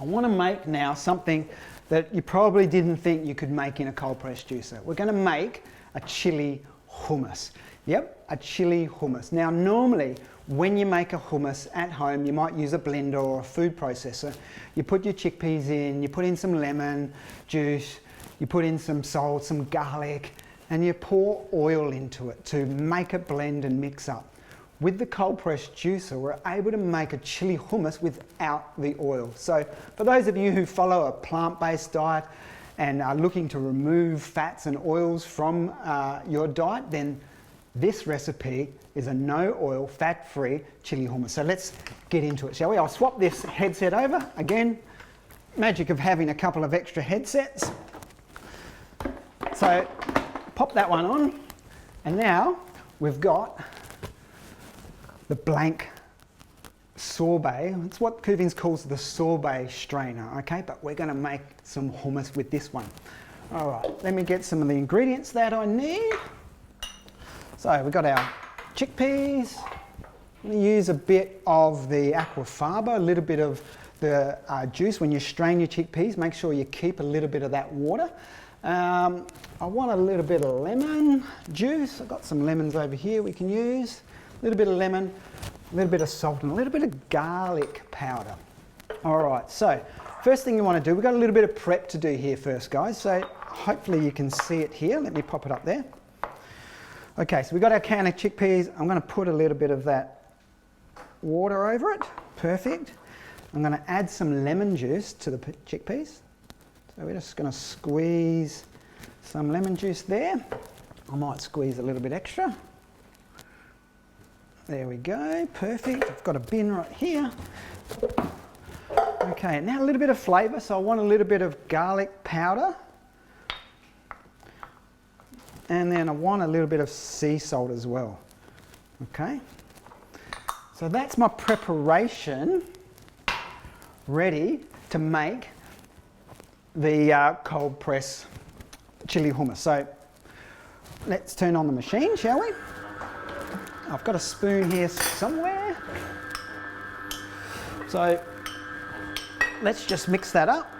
I want to make now something that you probably didn't think you could make in a cold press juicer. We're going to make a chili hummus. Yep, a chili hummus. Now normally when you make a hummus at home, you might use a blender or a food processor. You put your chickpeas in, you put in some lemon juice, you put in some salt, some garlic, and you pour oil into it to make it blend and mix up. With the cold press juicer, we're able to make a chili hummus without the oil. So for those of you who follow a plant-based diet and are looking to remove fats and oils from your diet, then this recipe is a no oil, fat-free chili hummus. So let's get into it, shall we? I'll swap this headset over. Again, magic of having a couple of extra headsets. So pop that one on, and now we've got the blank sorbet. It's what Kuvings calls the sorbet strainer, okay? But we're gonna make some hummus with this one. All right, let me get some of the ingredients that I need. So we've got our chickpeas. I'm gonna use a bit of the aquafaba, a little bit of the juice. When you strain your chickpeas, make sure you keep a little bit of that water. I want a little bit of lemon juice. I've got some lemons over here we can use. A little bit of lemon, a little bit of salt, and a little bit of garlic powder. All right, so first thing you want to do, we've got a little bit of prep to do here first, guys. So hopefully you can see it here. Let me pop it up there. Okay, so we've got our can of chickpeas. I'm going to put a little bit of that water over it. Perfect. I'm going to add some lemon juice to the chickpeas. So we're just going to squeeze some lemon juice there. I might squeeze a little bit extra. There we go, perfect. I've got a bin right here. Okay, now a little bit of flavour, so I want a little bit of garlic powder. And then I want a little bit of sea salt as well. Okay, so that's my preparation ready to make the cold press chili hummus. So let's turn on the machine, shall we? I've got a spoon here somewhere. So let's just mix that up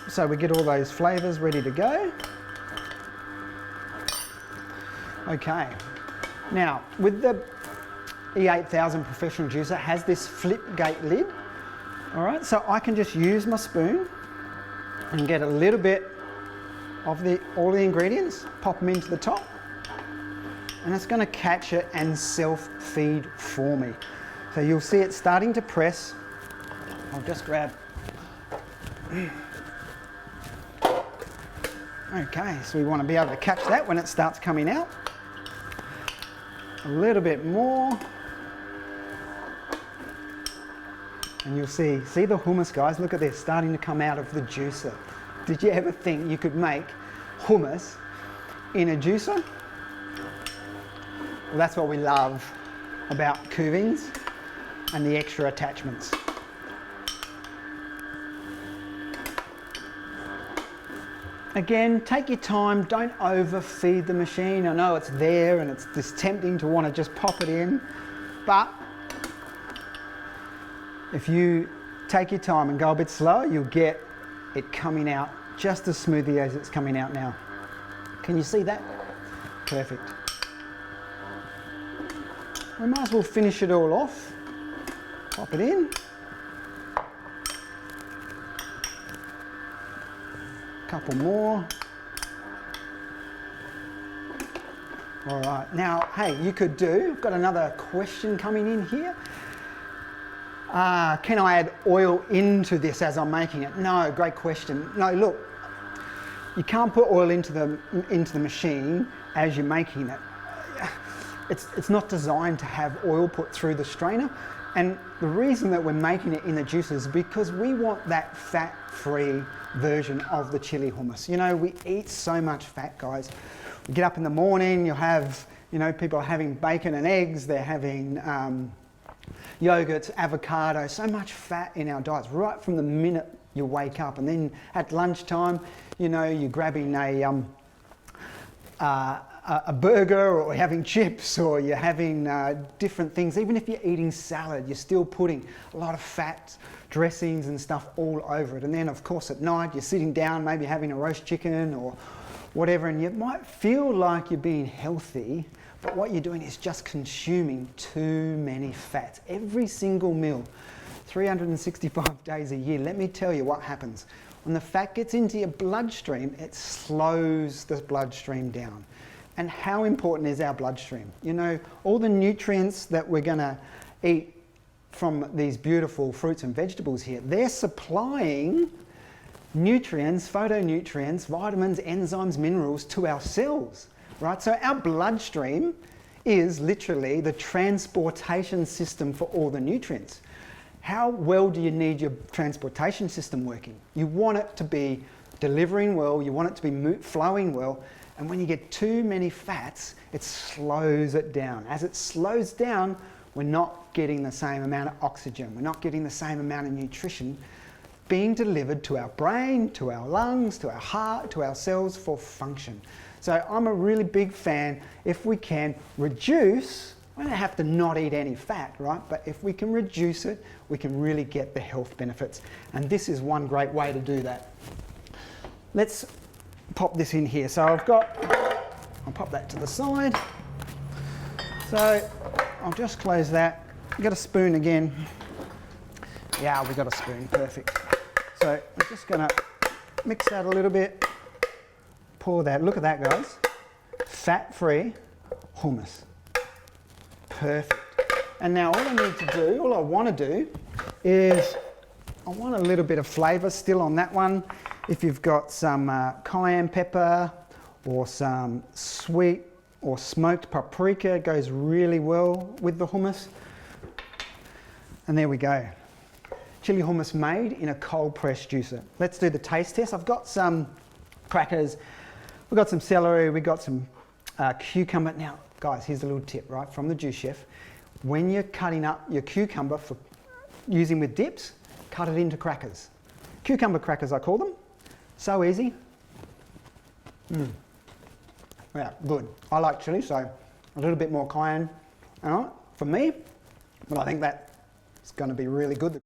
so we get all those flavours ready to go. Okay, now with the E8000 Professional Juicer, it has this flip gate lid. All right, so I can just use my spoon and get a little bit of all the ingredients, pop them into the top, and it's going to catch it and self-feed for me. So you'll see it starting to press. I'll just grab. Okay, so we want to be able to catch that when it starts coming out. A little bit more. And you'll see the hummus, guys, look at this, starting to come out of the juicer. Did you ever think you could make hummus in a juicer? Well, that's what we love about Kuvings and the extra attachments. Again, take your time, don't overfeed the machine. I know it's there and it's just tempting to want to just pop it in, but if you take your time and go a bit slower, you'll get it coming out just as smoothly as it's coming out now. Can you see that? Perfect. We might as well finish it all off. Pop it in. Couple more. All right, now, hey, you could do, I've got another question coming in here. Can I add oil into this as I'm making it? No, great question. No, look, you can't put oil into the machine as you're making it. It's not designed to have oil put through the strainer. And the reason that we're making it in the juicer is because we want that fat-free version of the chili hummus. You know, we eat so much fat, guys. We get up in the morning, you'll have, you know, people are having bacon and eggs, they're having yogurts, avocado, so much fat in our diets right from the minute you wake up. And then at lunchtime, you know, you're grabbing a a burger or having chips or you're having different things. Even if you're eating salad, you're still putting a lot of fats, dressings and stuff all over it. And then of course at night you're sitting down, maybe having a roast chicken or whatever, and you might feel like you're being healthy, but what you're doing is just consuming too many fats. Every single meal, 365 days a year, let me tell you what happens. When the fat gets into your bloodstream, it slows the bloodstream down. And how important is our bloodstream? You know, all the nutrients that we're going to eat from these beautiful fruits and vegetables here, they're supplying nutrients, phytonutrients, vitamins, enzymes, minerals to our cells, right? So our bloodstream is literally the transportation system for all the nutrients. How well do you need your transportation system working? You want it to be delivering well, you want it to be flowing well, and when you get too many fats, it slows it down. As it slows down, we're not getting the same amount of oxygen, we're not getting the same amount of nutrition being delivered to our brain, to our lungs, to our heart, to our cells for function. So I'm a really big fan, if we can reduce, we don't have to not eat any fat, right? But if we can reduce it, we can really get the health benefits. And this is one great way to do that. Let's pop this in here. So I'll pop that to the side. So I'll just close that. Get a spoon again. Yeah, we got a spoon, perfect. So I'm just gonna mix that a little bit. Pour that, look at that guys. Fat-free hummus. Perfect. And now all I need to do, all I want to do is, I want a little bit of flavour still on that one. If you've got some cayenne pepper or some sweet or smoked paprika, it goes really well with the hummus. And there we go. Chili hummus made in a cold press juicer. Let's do the taste test. I've got some crackers, we've got some celery, we've got some cucumber. Now, guys, here's a little tip, right, from the juice chef. When you're cutting up your cucumber for using with dips, cut it into crackers. Cucumber crackers, I call them. So easy. Yeah, good. I like chili, so a little bit more cayenne for me, but I think that's going to be really good.